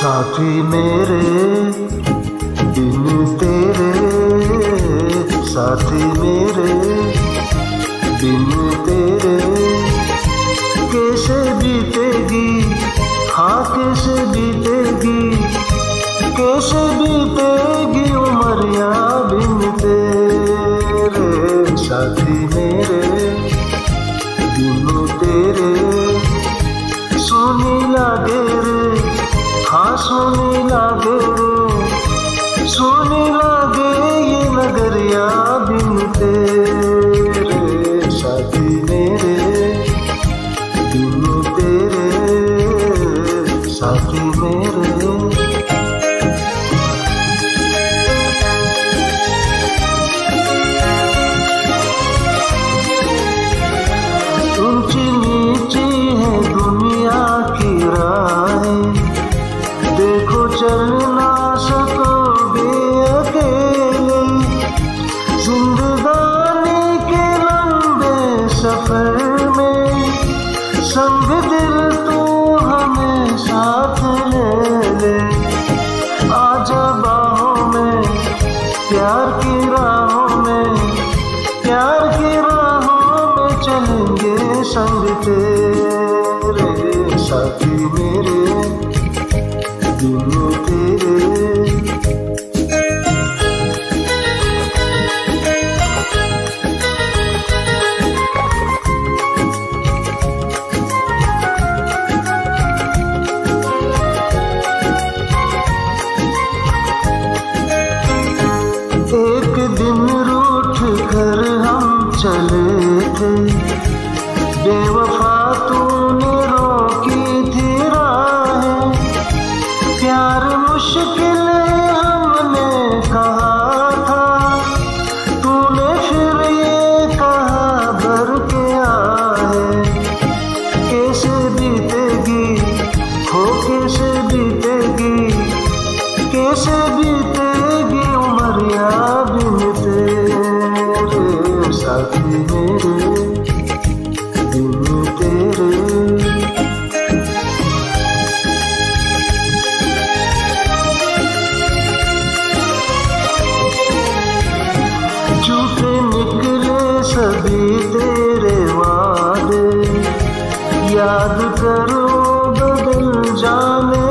साथी मेरे बिन तेरे, साथी मेरे बिन तेरे कैसे बीतेगी, हाँ कैसे बीतेगी, कैसे बीतेगी उमरिया बिन तेरे। साथी मेरे बिन तेरे सोनी लागे रे, हाँ सोनी लागे रे, सोनी लागे ये नगरिया बिन तेरे। साथी मेरे बिन तेरे, साथी मेरे। ऊंची नीची है दुनिया की राहें, देखो चल ना सकोगे अकेले, जिंदगानी के लंबे सफर में संग दिल तू हमें साथ ले ले। आजा बाहों में प्यार की राहों में, प्यार की राहों में चलेंगे संग तेरे। साथी मेरे बिन तेरे। एक दिन रूठ कर हम चले थे, बेवफा तूने रोकी थी राहें, प्यार मुश्किल हमने कहा था, तूने फिर ये कहा भर के आहे। कैसे बीतेगी हो, कैसे बीतेगी, कैसे बीतेगी उमरिया बिन तेरे। साथी मेरे बिन तेरे। झूठे निकले सभी तेरे वादे, याद करो बदल जाने